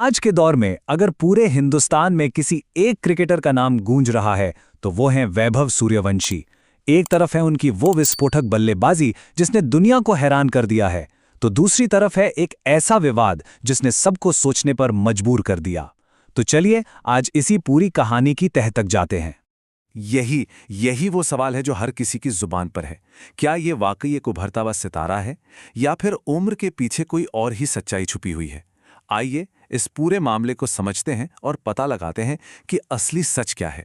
आज के दौर में अगर पूरे हिंदुस्तान में किसी एक क्रिकेटर का नाम गूंज रहा है तो वो हैं वैभव सूर्यवंशी। एक तरफ है उनकी वो विस्फोटक बल्लेबाजी जिसने दुनिया को हैरान कर दिया है, तो दूसरी तरफ है एक ऐसा विवाद जिसने सबको सोचने पर मजबूर कर दिया। तो चलिए आज इसी पूरी कहानी की तह तक जाते हैं। यही यही वो सवाल है जो हर किसी की जुबान पर है। क्या ये वाकई एक उभरता हुआ सितारा है या फिर उम्र के पीछे कोई और ही सच्चाई छुपी हुई है? आइए इस पूरे मामले को समझते हैं और पता लगाते हैं कि असली सच क्या है।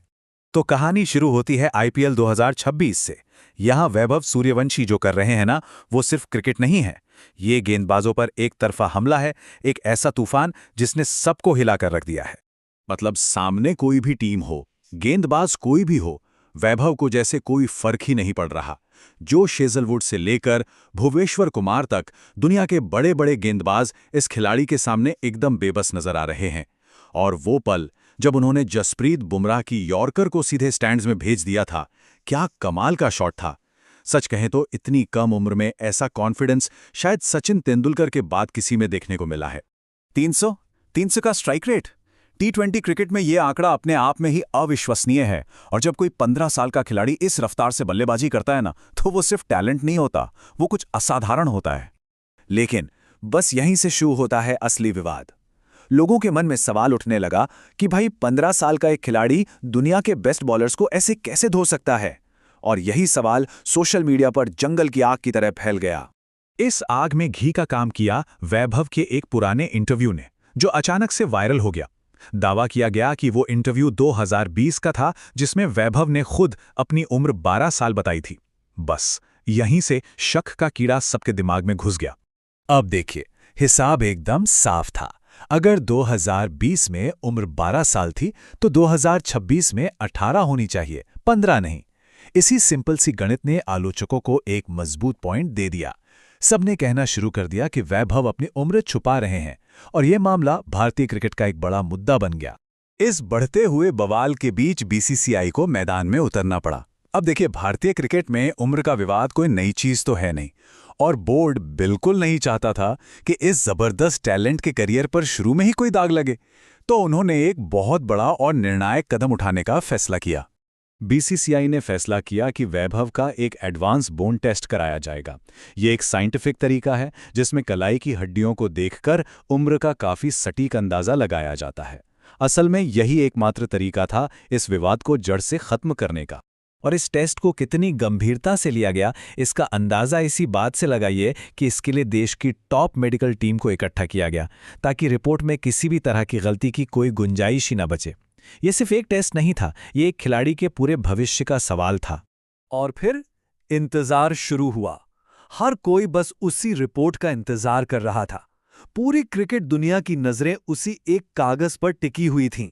तो कहानी शुरू होती है आईपीएल 2026 से। यहां वैभव सूर्यवंशी जो कर रहे हैं ना, वो सिर्फ क्रिकेट नहीं है। ये गेंदबाजों पर एक तरफा हमला है, एक ऐसा तूफान जिसने सबको हिलाकर रख दिया है। मतलब सामने कोई भी टीम हो, गेंदबाज कोई भी हो, वैभव को जैसे कोई फर्क ही नहीं पड़ रहा। जो हेजलवुड से लेकर भुवनेश्वर कुमार तक दुनिया के बड़े बड़े गेंदबाज इस खिलाड़ी के सामने एकदम बेबस नजर आ रहे हैं। और वो पल जब उन्होंने जसप्रीत बुमराह की यॉर्कर को सीधे स्टैंड्स में भेज दिया था, क्या कमाल का शॉट था। सच कहें तो इतनी कम उम्र में ऐसा कॉन्फिडेंस शायद सचिन तेंदुलकर के बाद किसी में देखने को मिला है। 300 का स्ट्राइक रेट। टी20 क्रिकेट में यह आंकड़ा अपने आप में ही अविश्वसनीय है। और जब कोई 15 साल का खिलाड़ी इस रफ्तार से बल्लेबाजी करता है ना, तो वो सिर्फ टैलेंट नहीं होता, वो कुछ असाधारण होता है। लेकिन बस यहीं से शुरू होता है असली विवाद। लोगों के मन में सवाल उठने लगा कि भाई 15 साल का एक खिलाड़ी दुनिया के बेस्ट बॉलर्स को ऐसे कैसे धो सकता है। और यही सवाल सोशल मीडिया पर जंगल की आग की तरह फैल गया। इस आग में घी का काम किया वैभव के एक पुराने इंटरव्यू ने, जो अचानक से वायरल हो गया। दावा किया गया कि वो इंटरव्यू 2020 का था, जिसमें वैभव ने खुद अपनी उम्र 12 साल बताई थी। बस यहीं से शक का कीड़ा सबके दिमाग में घुस गया। अब देखिए, हिसाब एकदम साफ था। अगर 2020 में उम्र 12 साल थी तो 2026 में 18 होनी चाहिए, 15 नहीं। इसी सिंपल सी गणित ने आलोचकों को एक मजबूत पॉइंट दे दिया। सबने कहना शुरू कर दिया कि वैभव अपनी उम्र छुपा रहे हैं, और यह मामला भारतीय क्रिकेट का एक बड़ा मुद्दा बन गया। इस बढ़ते हुए बवाल के बीच बीसीसीआई को मैदान में उतरना पड़ा। अब देखिए, भारतीय क्रिकेट में उम्र का विवाद कोई नई चीज तो है नहीं, और बोर्ड बिल्कुल नहीं चाहता था कि इस जबरदस्त टैलेंट के करियर पर शुरू में ही कोई दाग लगे। तो उन्होंने एक बहुत बड़ा और निर्णायक कदम उठाने का फैसला किया। बीसीसीआई ने फैसला किया कि वैभव का एक एडवांस बोन टेस्ट कराया जाएगा। ये एक साइंटिफिक तरीका है जिसमें कलाई की हड्डियों को देखकर उम्र का काफी सटीक अंदाजा लगाया जाता है। असल में यही एकमात्र तरीका था इस विवाद को जड़ से खत्म करने का। और इस टेस्ट को कितनी गंभीरता से लिया गया, इसका अंदाज़ा इसी बात से लगाइए कि इसके लिए देश की टॉप मेडिकल टीम को इकट्ठा किया गया, ताकि रिपोर्ट में किसी भी तरह की गलती की कोई गुंजाइश ही न बचे। ये सिर्फ एक टेस्ट नहीं था, ये एक खिलाड़ी के पूरे भविष्य का सवाल था। और फिर इंतजार शुरू हुआ। हर कोई बस उसी रिपोर्ट का इंतजार कर रहा था। पूरी क्रिकेट दुनिया की नजरें उसी एक कागज पर टिकी हुई थीं।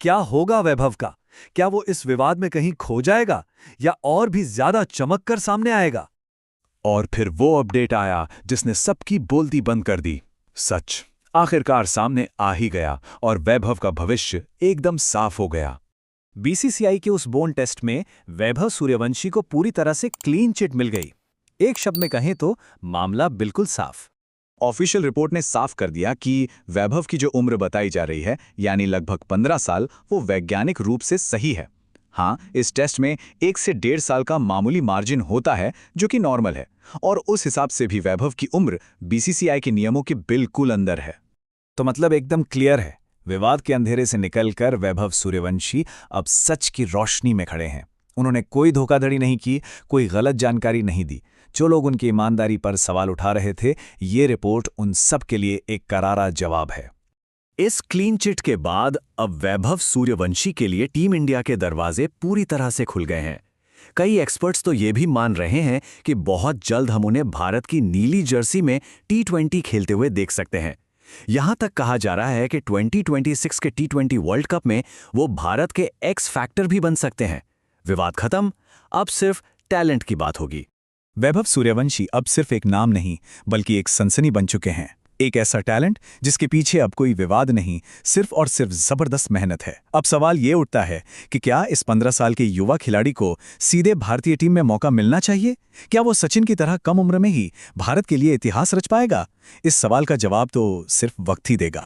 क्या होगा वैभव का? क्या वो इस विवाद में कहीं खो जाएगा या और भी ज्यादा चमक कर सामने आएगा? और फिर वो अपडेट आया जिसने सबकी बोलती बंद कर दी। सच आखिरकार सामने आ ही गया और वैभव का भविष्य एकदम साफ हो गया। बीसीसीआई के उस बोन टेस्ट में वैभव सूर्यवंशी को पूरी तरह से क्लीन चिट मिल गई। एक शब्द में कहें तो मामला बिल्कुल साफ। ऑफिशियल रिपोर्ट ने साफ कर दिया कि वैभव की जो उम्र बताई जा रही है, यानी लगभग 15 साल, वो वैज्ञानिक रूप से सही है। हाँ, इस टेस्ट में 1 से 1.5 साल का मामूली मार्जिन होता है, जो कि नॉर्मल है, और उस हिसाब से भी वैभव की उम्र बीसीसीआई के नियमों के बिल्कुल अंदर है। तो मतलब एकदम क्लियर है, विवाद के अंधेरे से निकलकर वैभव सूर्यवंशी अब सच की रोशनी में खड़े हैं। उन्होंने कोई धोखाधड़ी नहीं की, कोई गलत जानकारी नहीं दी। जो लोग उनकी ईमानदारी पर सवाल उठा रहे थे, ये रिपोर्ट उन सब के लिए एक करारा जवाब है। इस क्लीन चिट के बाद अब वैभव सूर्यवंशी के लिए टीम इंडिया के दरवाजे पूरी तरह से खुल गए हैं। कई एक्सपर्ट्स तो ये भी मान रहे हैं कि बहुत जल्द हम उन्हें भारत की नीली जर्सी में टी20 खेलते हुए देख सकते हैं। यहां तक कहा जा रहा है कि 2026 के टी20 वर्ल्ड कप में वो भारत के एक्स फैक्टर भी बन सकते हैं। विवाद खत्म, अब सिर्फ टैलेंट की बात होगी। वैभव सूर्यवंशी अब सिर्फ एक नाम नहीं, बल्कि एक सनसनी बन चुके हैं। एक ऐसा टैलेंट जिसके पीछे अब कोई विवाद नहीं, सिर्फ और सिर्फ जबरदस्त मेहनत है। अब सवाल ये उठता है कि क्या इस 15 साल के युवा खिलाड़ी को सीधे भारतीय टीम में मौका मिलना चाहिए? क्या वो सचिन की तरह कम उम्र में ही भारत के लिए इतिहास रच पाएगा? इस सवाल का जवाब तो सिर्फ वक्त ही देगा।